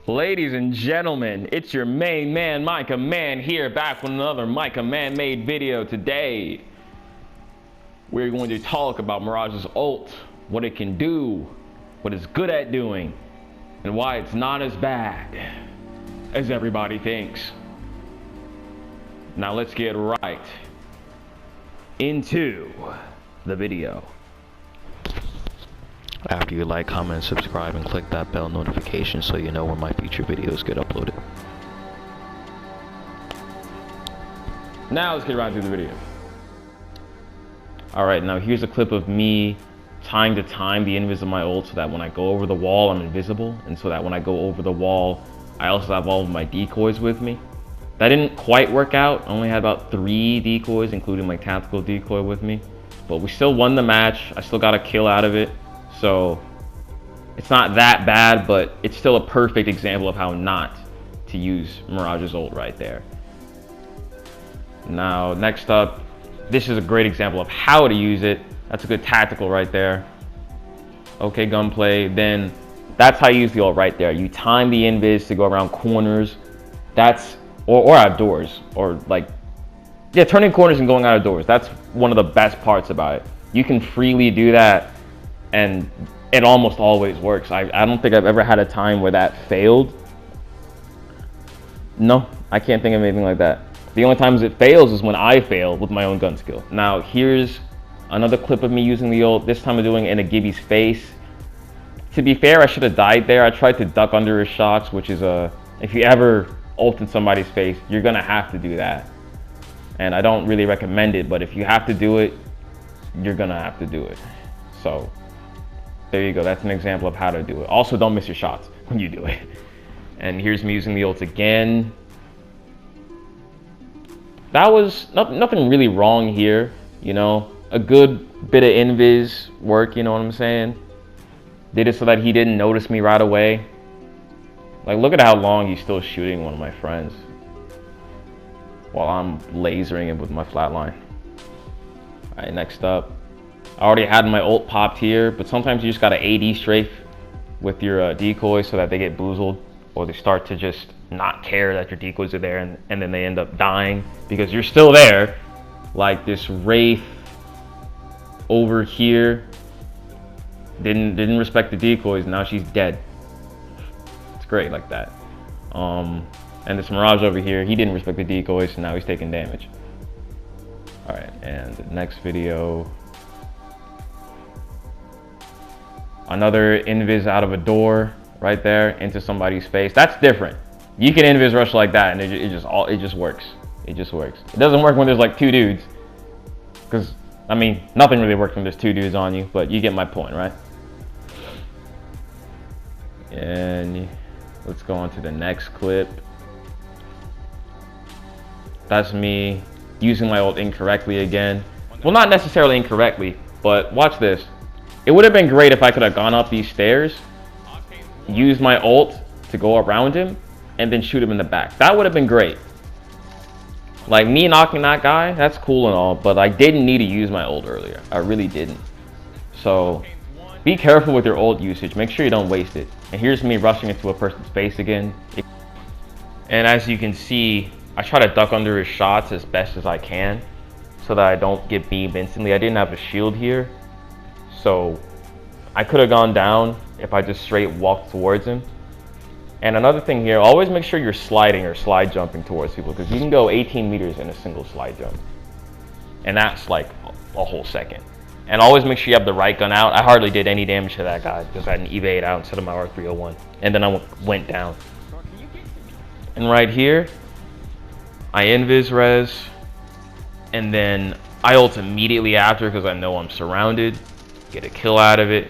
Ladies and gentlemen, it's your main man, Micah Man, here back with another Micah Man made video. Today, we're going to talk about Mirage's ult, what it can do, what it's good at doing, and why it's not as bad as everybody thinks. Now let's get right into the video. After you like, comment, subscribe, and click that bell notification so you know when my future videos get uploaded. Now let's get right into the video. Alright, now here's a clip of me time to time the invis of my ult so that when I go over the wall I'm invisible, and so that when I go over the wall I also have all of my decoys with me. That didn't quite work out. I only had about 3 decoys, including my tactical decoy with me, but we still won the match. I still got a kill out of it. So it's not that bad, but it's still a perfect example of how not to use Mirage's ult right there. Now, next up, this is a great example of how to use it. That's a good tactical right there. Okay, gunplay. Then that's how you use the ult right there. You time the invis to go around corners. That's or outdoors, or like, yeah, turning corners and going out of doors. That's one of the best parts about it. You can freely do that, and it almost always works. I don't think I've ever had a time where that failed. No, I can't think of anything like that. The only times it fails is when I fail with my own gun skill. Now here's another clip of me using the ult. This time I'm doing it in a Gibby's face. To be fair, I should have died there. I tried to duck under his shots, which is if you ever ult in somebody's face, you're gonna have to do that. And I don't really recommend it, but if you have to do it, you're gonna have to do it. So there you go. That's an example of how to do it. Also, don't miss your shots when you do it. And here's me using the ult again. That was nothing really wrong here. You know, a good bit of invis work, you know what I'm saying? Did it so that he didn't notice me right away. Like, look at how long he's still shooting one of my friends while I'm lasering him with my flatline. All right, next up. I already had my ult popped here, but sometimes you just gotta AD strafe with your decoys so that they get boozled, or they start to just not care that your decoys are there, and then they end up dying because you're still there. Like this Wraith over here didn't respect the decoys. Now she's dead. It's great like that. And this Mirage over here, he didn't respect the decoys, so now he's taking damage. All right, and the next video. Another invis out of a door right there into somebody's face. That's different. You can invis rush like that, and it just works. It just works. It doesn't work when there's like 2 dudes, because I mean nothing really works when there's 2 dudes on you. But you get my point, right? And let's go on to the next clip. That's me using my ult incorrectly again. Well, not necessarily incorrectly, but watch this. It would have been great if I could have gone up these stairs, used my ult to go around him, and then shoot him in the back. That would have been great. Like, me knocking that guy, that's cool and all, but I didn't need to use my ult earlier. I really didn't. So, be careful with your ult usage. Make sure you don't waste it. And here's me rushing into a person's face again. And as you can see, I try to duck under his shots as best as I can so that I don't get beamed instantly. I didn't have a shield here, so I could have gone down if I just straight walked towards him. And another thing here, always make sure you're sliding or slide jumping towards people, because you can go 18 meters in a single slide jump. And that's like a whole second. And always make sure you have the right gun out. I hardly did any damage to that guy because I had an EVA 8 out instead of my R301. And then I went down. And right here, I invis res, and then I ult immediately after because I know I'm surrounded. Get a kill out of it.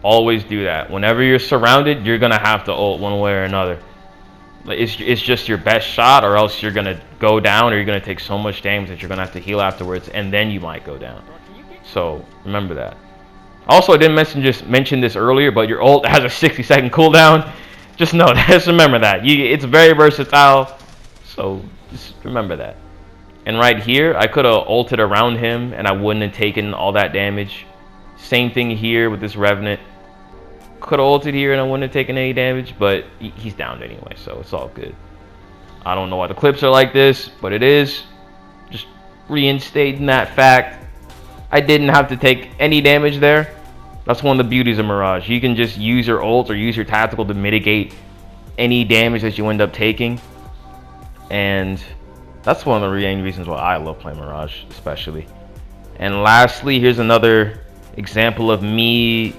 Always do that. Whenever you're surrounded, you're gonna have to ult one way or another. It's just your best shot, or else you're gonna go down, or you're gonna take so much damage that you're gonna have to heal afterwards, and then you might go down. So remember that. Also, I didn't mention this earlier, but your ult has a 60-second cooldown. Just know that. Just remember that. It's very versatile. So just remember that. And right here, I could have ulted around him, and I wouldn't have taken all that damage. Same thing here with this Revenant. Could have ulted here and I wouldn't have taken any damage, but he's down anyway, so it's all good. I don't know why the clips are like this, but it is. Just reinstating that fact. I didn't have to take any damage there. That's one of the beauties of Mirage. You can just use your ult or use your tactical to mitigate any damage that you end up taking. And that's one of the main reasons why I love playing Mirage, especially. And lastly, here's another example of me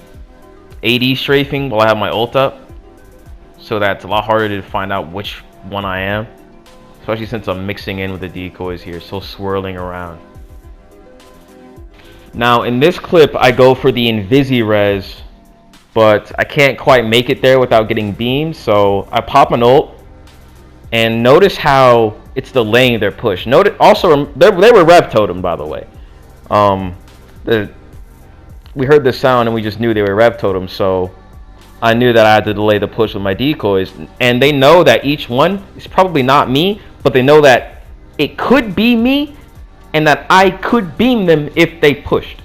AD strafing while I have my ult up. So that's a lot harder to find out which one I am. Especially since I'm mixing in with the decoys here, so swirling around. Now in this clip, I go for the Invisi-Res, but I can't quite make it there without getting beamed. So I pop an ult, and notice how it's delaying their push. Notice also they were rev totem, by the way. We heard this sound and we just knew they were rev totem, so I knew that I had to delay the push with my decoys. And they know that each one is probably not me, but they know that it could be me and that I could beam them if they pushed.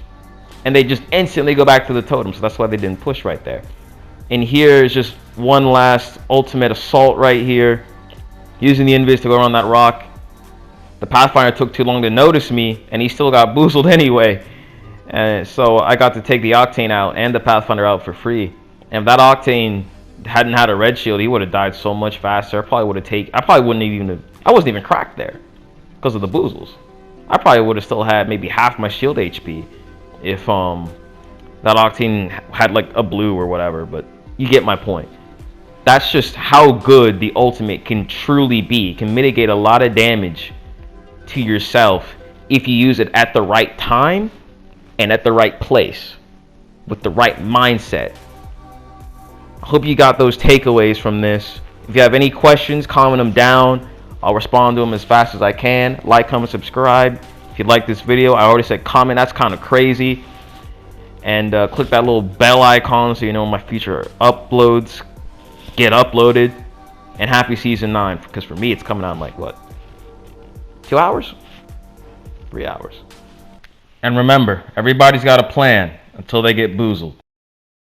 And they just instantly go back to the totem, so that's why they didn't push right there. And here is just one last ultimate assault right here. Using the invis to go around that rock. The Pathfinder took too long to notice me, and he still got boozled anyway. And so I got to take the Octane out and the Pathfinder out for free. And if that Octane hadn't had a red shield, he would have died so much faster. I wasn't even cracked there because of the boozles. I probably would have still had maybe half my shield HP if that Octane had like a blue or whatever, but you get my point. That's just how good the ultimate can truly be. It can mitigate a lot of damage to yourself if you use it at the right time and at the right place with the right mindset. I hope you got those takeaways from this. If you have any questions, comment them down. I'll respond to them as fast as I can. Like, comment, subscribe. If you like this video, I already said comment. That's kind of crazy. And click that little bell icon so you know when my future uploads get uploaded. And happy season 9, because for me it's coming out in like what, 2 hours, 3 hours. And remember, everybody's got a plan until they get boozled.